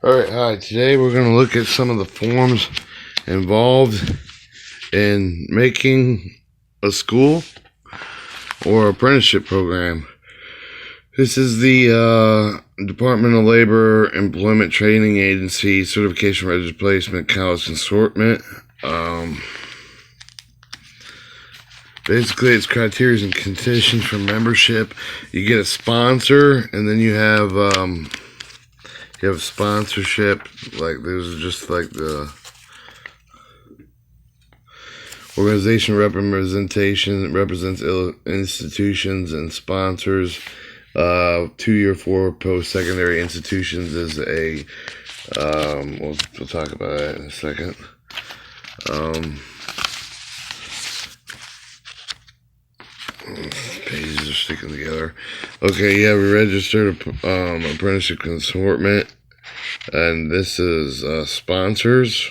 Alright, hi. Today we're going to look at some of the forms involved in making a school or apprenticeship program. This is the Department of Labor Employment Training Agency Certification Registered Placement College Assortment. Basically, it's criteria and conditions for membership. You get a sponsor, and then you have sponsorship. Like, there's just like the organization representation represents institutions and sponsors. 2-year for post-secondary institutions is a we'll talk about that in a second. Pages are sticking together. Okay, yeah, we registered apprenticeship assortment, and this is sponsors.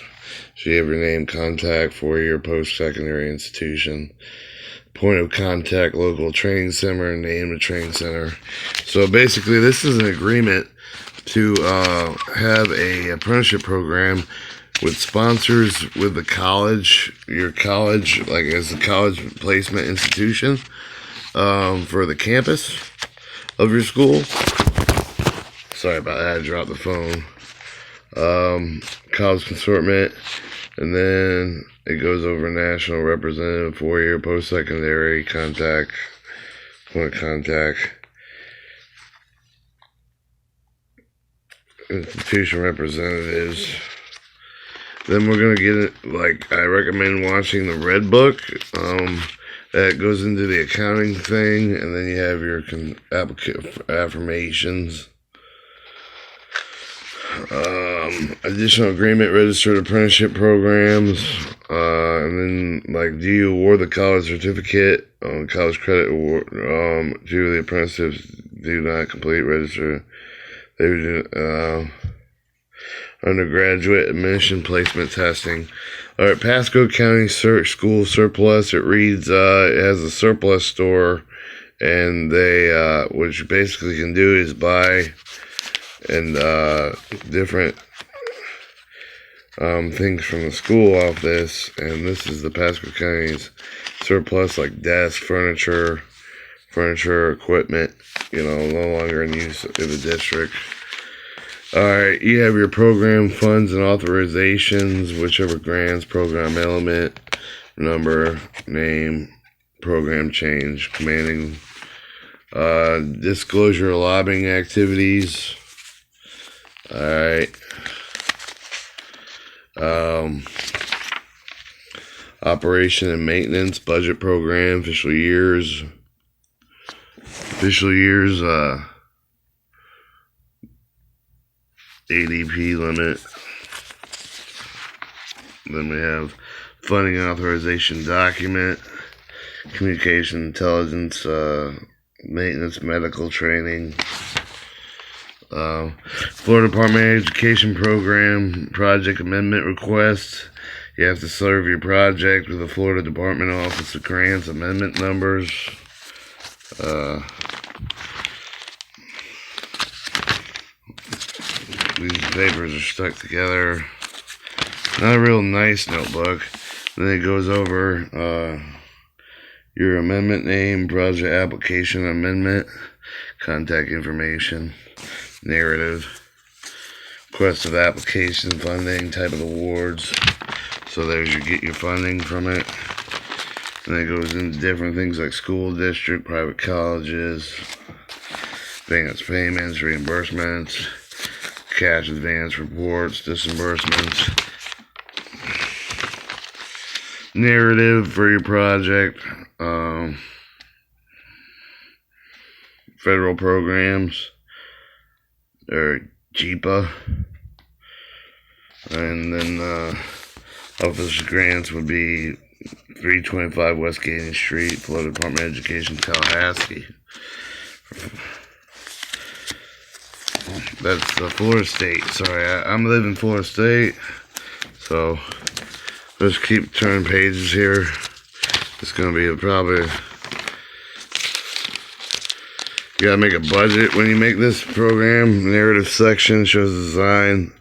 So you have your name, contact, 4-year post-secondary institution, point of contact, local training center, name of training center. So basically, this is an agreement to have a apprenticeship program with sponsors with the college, your college, like as a college placement institution, for the campus of your school. Sorry about that, I dropped the phone. College assortment, and then it goes over national representative, 4-year post-secondary contact, point of contact, institution representatives. Then we're going to get it, like, I recommend watching the Red Book. That goes into the accounting thing, and then you have your affirmations. Additional agreement, registered apprenticeship programs, and then, like, do you award the college certificate, college credit award, to the apprentices do not complete register. They do, undergraduate admission placement testing. Alright, Pasco County School Surplus. It reads, it has a surplus store, and they, what you basically can do is buy and different things from the school off this, and this is the Pasco County's surplus, like desk, furniture, equipment, no longer in use in the district. Alright, you have your program funds and authorizations, whichever grants, program element, number, name, program change, commanding, disclosure of lobbying activities. Alright. Operation and maintenance, budget program, official years, ADP limit. Then we have funding authorization document, communication intelligence, maintenance, medical training, Florida Department of Education program, project amendment request. You have to serve your project with the Florida Department Office of Grants amendment numbers. These papers are stuck together. Not a real nice notebook. Then it goes over your amendment name, project application amendment, contact information, narrative, request of application, funding, type of awards. So there's get your funding from it. And it goes into different things like school district, private colleges, advance payments, reimbursements, cash advance reports, disbursements, narrative for your project, federal programs, or JIPA, and then office grants would be 325 West Gaines Street, Florida Department of Education, Tallahassee. That's Florida State. Sorry, I'm living in Florida State, so let's keep turning pages here. It's gonna be probably, you gotta make a budget when you make this program. Narrative section shows design,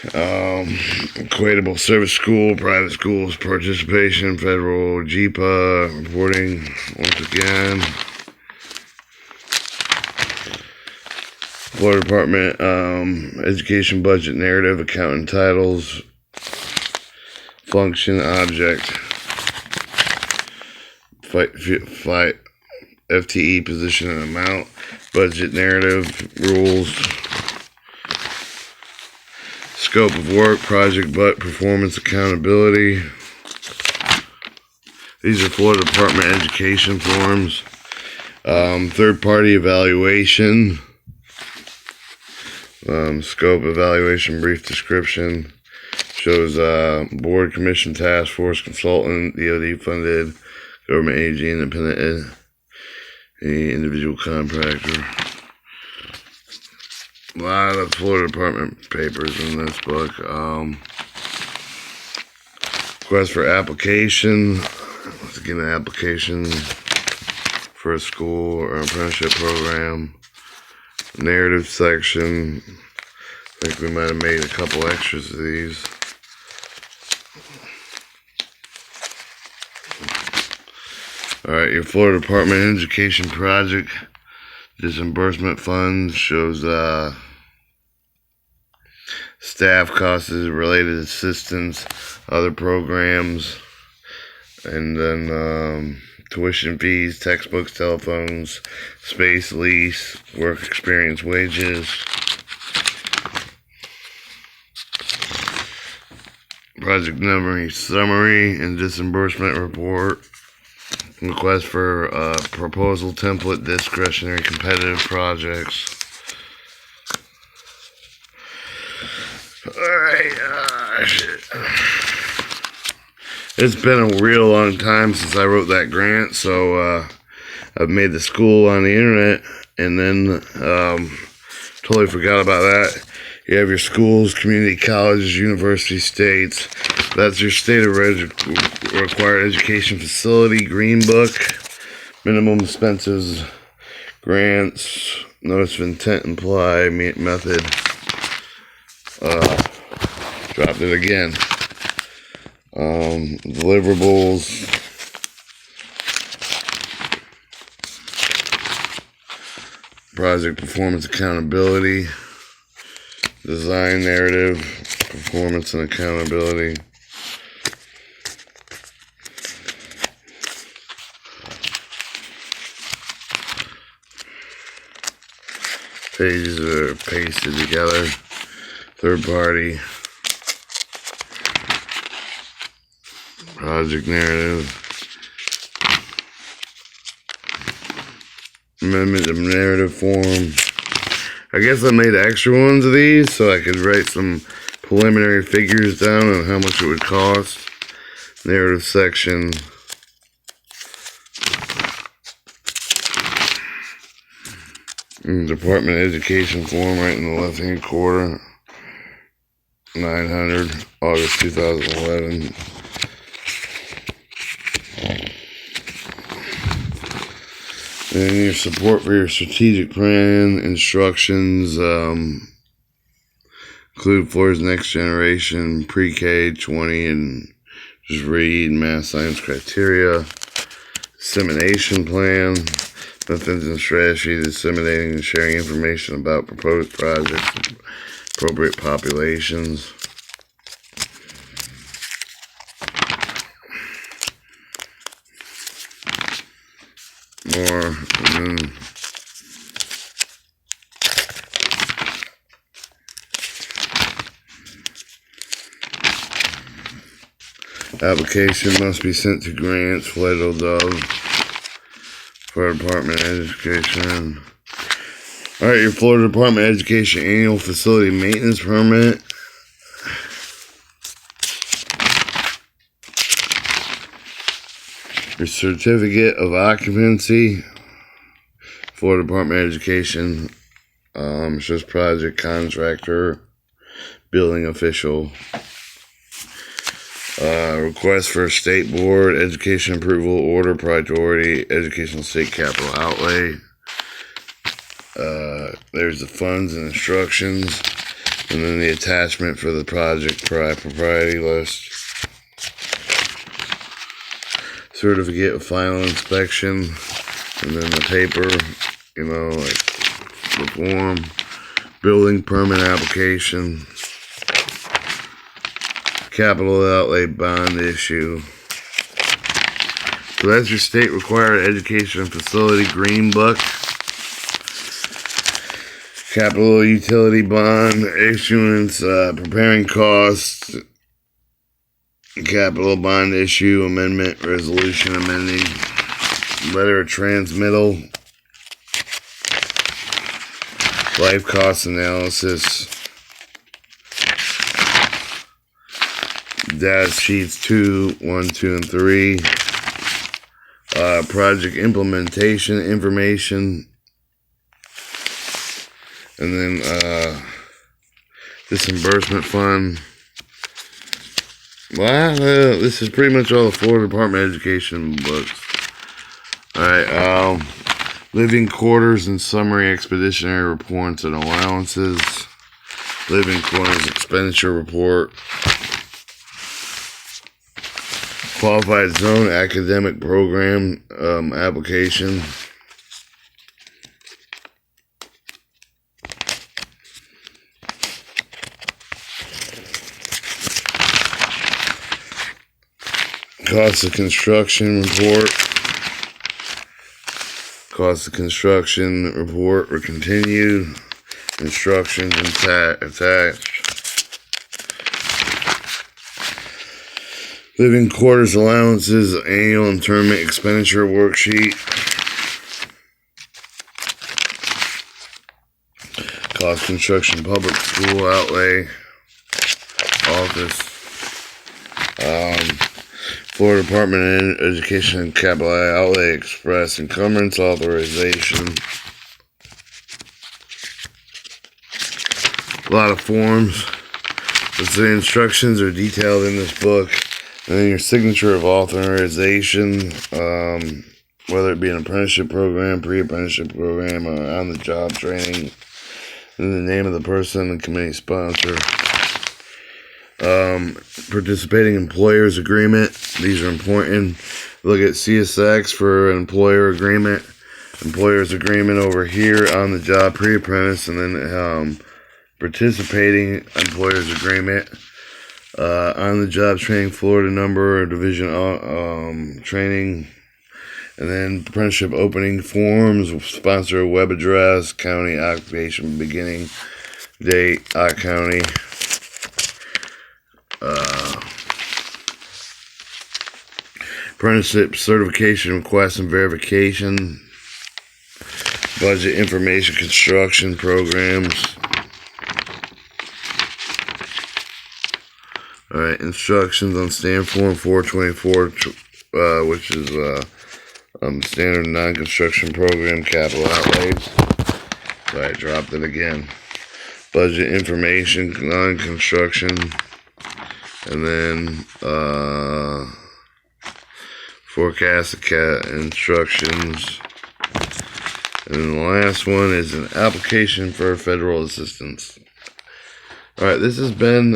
Equatable service school, private schools, participation, federal GPA, reporting, once again. Florida Department, education budget narrative, accountant titles, function, object, fight, FTE position and amount, budget narrative, rules, scope of work, project, performance, accountability. These are Florida Department Education forms. Third-party evaluation, scope, evaluation, brief description, shows board, commission, task force, consultant, DoD funded, government agency, independent, any individual contractor. A lot of Florida Department papers in this book. Request for application. Let's get an application for a school or apprenticeship program. Narrative section. I think we might have made a couple extras of these. Alright, your Florida Department of Education project. Disbursement funds shows staff costs, related assistance, other programs, and then tuition fees, textbooks, telephones, space, lease, work experience, wages. Project number, summary, and disbursement report. Request for proposal template, discretionary competitive projects. Alright, it's been a real long time since I wrote that grant, so I've made the school on the internet, and then totally forgot about that. You have your schools, community colleges, universities, states. That's your state of required education facility, green book, minimum expenses, grants, notice of intent, imply, method. Dropped it again. Deliverables. Project performance accountability. Design narrative, performance and accountability. Pages are pasted together. Third party. Project narrative. Amendment of narrative form. I guess I made extra ones of these so I could write some preliminary figures down on how much it would cost. Narrative section. Department of Education form right in the left-hand corner. 900, August 2011. And your support for your strategic plan, instructions, include Florida's next generation, pre-K 20, and just read math science criteria, dissemination plan, methods and strategy, disseminating and sharing information about proposed projects, appropriate populations. More, and then application must be sent to grants, Florida Dove, Florida Department of Education. Alright, your Florida Department of Education annual facility maintenance permit. Your certificate of occupancy, Florida Department of Education, shows project contractor, building official. Request for state board, education approval, order, priority, educational state capital outlay. There's the funds and instructions. And then the attachment for the project propriety list. Certificate of final inspection. And then the paper, like the form. Building permit application. Capital outlay bond issue. So that's your state required education facility green book. Capital utility bond issuance, preparing costs. Capital bond issue amendment, resolution amending. Letter of transmittal. Life cost analysis. Data sheets 2, 1, 2, and 3. Project implementation information. And then disbursement fund. Well, this is pretty much all the Florida Department of Education books. Alright, living quarters and summary expeditionary reports and allowances. Living quarters expenditure report. Qualified zone academic program application. Cost of construction report. Cost of construction report or continued. Instructions attached. Living quarters allowances, annual internment expenditure worksheet. Cost construction public school outlay. Office. Florida Department of Education capital outlay express encumbrance authorization. A lot of forms. The instructions are detailed in this book. And then your signature of authorization, whether it be an apprenticeship program, pre-apprenticeship program, or on-the-job training. And the name of the person and committee sponsor. Participating employers agreement. These are important. Look at CSX for an employer agreement. Employers agreement over here on the job pre-apprentice, and then participating employers agreement. On the job training Florida number or division training. And then apprenticeship opening forms, sponsor web address, county occupation beginning date, county. Apprenticeship certification request and verification. Budget information construction programs. Alright, instructions on stand form 424, which is standard non-construction program capital outlays. So I dropped it again. Budget information, non-construction, and then forecast instructions. And then the last one is an application for federal assistance. Alright, this has been,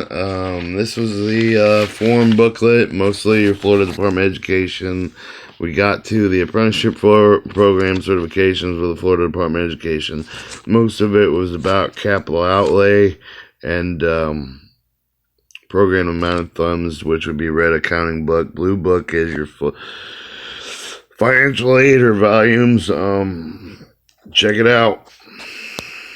this was the form booklet, mostly your Florida Department of Education. We got to the apprenticeship program certifications with the Florida Department of Education. Most of it was about capital outlay and program amount of thumbs, which would be red accounting book. Blue book is your financial aid or volumes. Check it out.